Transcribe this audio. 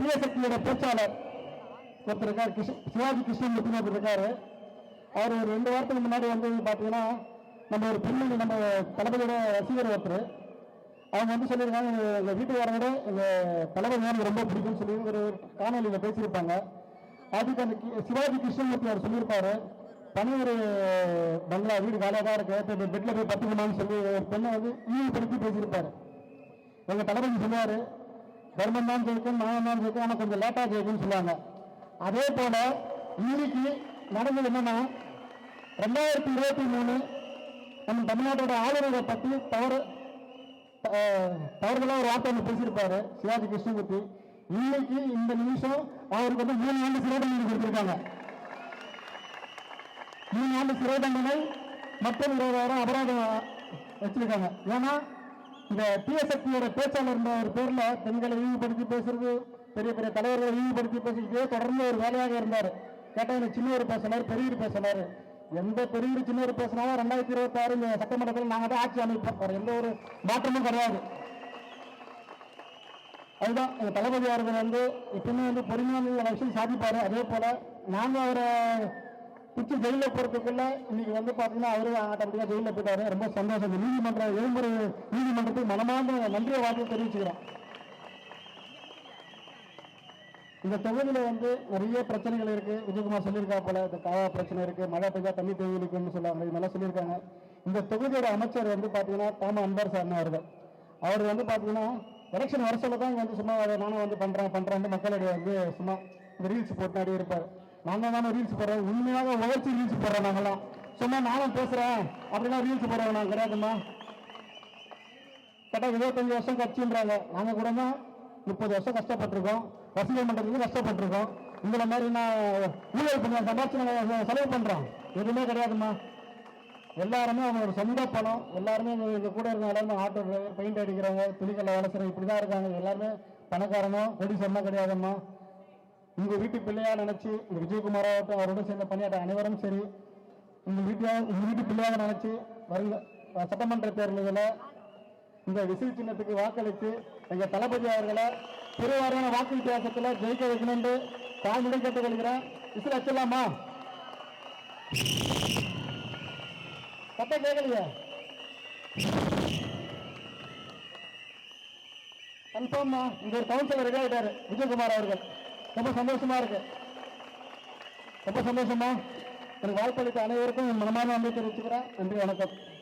தீய சக்தியோட பேச்சாளர் ஒருத்தர் இருக்கார், சிவாஜி கிருஷ்ணமூர்த்தி ஒருத்தர் இருக்காரு. அவர் ஒரு 2 வாரத்துக்கு முன்னாடி வந்து பார்த்தீங்கன்னா நம்ம ஒரு பெண்மணி, நம்ம தளபதியோட ரசிகர் ஒருத்தர், அவங்க வந்து சொல்லியிருக்காங்க, எங்கள் வீட்டுக்காரங்களோட எங்கள் தளபதி எனக்கு ரொம்ப பிடிக்கும்னு சொல்லி ஒரு காணொலியில் பேசியிருப்பாங்க. அதுக்கு அந்த சிவாஜி கிருஷ்ணமூர்த்தி அவர் சொல்லியிருப்பாரு, தனி ஒரு பங்களா வீடு காலியாக தான் இருக்கு, பெட்டில் போய் பத்துக்கணுமான்னு சொல்லி ஒரு பெண்ணை வந்து ஈடுபடுத்தி பேசியிருப்பாரு. எங்கள் தளபதி சொல்லுவார், தர்மம் தான் ஜெயிக்கும், மானம் தான் ஜெயிக்கும், ஆனால் கொஞ்சம் லேட்டாக ஜெயிக்கும்னு சொல்லுவாங்க. அதே போல இன்னைக்கு நடந்தது என்னன்னா, 2023 நம்ம தமிழ்நாட்டோட ஆளுநரை பற்றி தவறுதலாக ஒரு வார்த்தை ஒன்று பேசியிருப்பாரு சிவாஜி கிருஷ்ணமூர்த்தி. இன்னைக்கு இந்த நிமிஷம் அவருக்கு வந்து 3 ஆண்டு சிறை தண்டனை கொடுத்திருக்காங்க. 3 ஆண்டு சிறை தண்டனை மற்றும் 20,000 அபராதம் வச்சிருக்காங்க. ஏன்னா இந்த தீய சக்தியோட பேச்சாளர் ஒரு பேர்ல பெண்களை இழிவுபடுத்தி பேசுறது, பெரிய பெரிய தலைவர்களை இழிவுபடுத்தி பேசிக்கிட்டே தொடர்ந்து ஒரு வேலையாக இருந்தார். கேட்டா எனக்கு சின்னவர் பேசினார், பெரியவர் பேசினார். எந்த பெரியவர் சின்னவர் பேசினாலும் 2026 சட்டமன்றத்தில் நாங்கள் தான் ஆட்சி அமைப்போம், எந்த ஒரு மாற்றமும் கிடையாது. அதுதான் எங்க தளபதி அவர்கள் வந்து எப்பவுமே வந்து பொறுமையான விஷயம் சாதிப்பாரு. அதே போல நாங்கள் அவரை பிடிச்சி ஜெயிலில் போறதுக்குள்ள இன்னைக்கு வந்து பாத்தீங்கன்னா அவரு ஆட்டோமேட்டிக்கா ஜெயிலில் போயிட்டாரு. ரொம்ப சந்தோஷம். எழும்பூர் நீதிமன்றத்துக்கு மனமார்ந்த நன்றியை வார்த்தை தெரிவிச்சுக்கிறோம். இந்த தொகுதியில வந்து நிறைய பிரச்சனைகள் இருக்கு. விஜயகுமார் சொல்லியிருக்கா போல, இந்த காவா பிரச்சனை இருக்கு, மழை பெய்ஞ்சா தண்ணி தேங்கி இருக்குன்னு சொல்லுவாங்க, இது நல்லா சொல்லியிருக்காங்க. இந்த தொகுதியோட அமைச்சர் வந்து பாத்தீங்கன்னா தாமா அன்பர் சார் அவர்கள், அவர் வந்து பாத்தீங்கன்னா எலெக்ஷன் வர சொல்ல தான் வந்து சும்மா நானும் வந்து பண்றேன் மக்களுடைய வந்து சும்மா இந்த ரீல்ஸ் போட்டு இருப்பாரு. நாங்கள் தானே ரீல்ஸ் போடுறோம், உண்மையாக உழைச்சி ரீல்ஸ் போடுறோம். நாங்களாம் சும்மா நானும் பேசுறேன் அப்படின்னா ரீல்ஸ் போடுறோம் நாங்கள் கிடையாதுமா. கேட்டால் 25 வருஷம் கட்சின்றாங்க. நாங்கள் கூட தான் 30 வருஷம் கஷ்டப்பட்டிருக்கோம், ரசிகர் மன்றத்துக்கு கஷ்டப்பட்டிருக்கோம். இந்த மாதிரி நான் ஊழல் பண்ண சம்பாதிச்சு செலவு பண்றோம் எதுவுமே கிடையாதுமா. எல்லாருமே அவங்களோட சொந்த பணம், எல்லாருமே எங்க கூட இருக்க எல்லாருமே ஆட்டோ டிரைவர், பெயிண்ட் அடிக்கிறவங்க, துணிக்கல்ல வேலை செய்யறவங்க இப்படிதான் இருக்காங்க. எல்லாருமே பணக்காரனோ கொடி சொன்னா கிடையாதுமா. உங்க வீட்டு பிள்ளையா நினைச்சு இந்த விஜயகுமாராகட்டும் அவரோட சேர்ந்த பணியாற்ற அனைவரும் சரி, உங்க வீட்டு பிள்ளையாக நினைச்சு வருங்க சட்டமன்ற தேர்தலில் இந்த விசில் சின்னத்துக்கு வாக்களித்து எங்க தளபதி அவர்களை பெருவாரியான வாக்கு வித்தியாசத்தில் ஜெயிக்க வைக்கணும் தாழ்நிலை கேட்டுக்கொள்கிறேன். விசில் வச்சிடலாமா? சட்டம் கேட்கலையா? கன்ஃபார்மா இங்க ஒரு கவுன்சிலர் ரெடி ஆயிட்டாரு விஜயகுமார் அவர்கள். ரொம்ப சந்தோஷமா இருக்கு, ரொம்ப சந்தோஷமா. எனக்கு வாய்ப்பளித்த அனைவருக்கும் மனமான நன்றி தெரிவிச்சுக்கிறேன். நன்றி, வணக்கம்.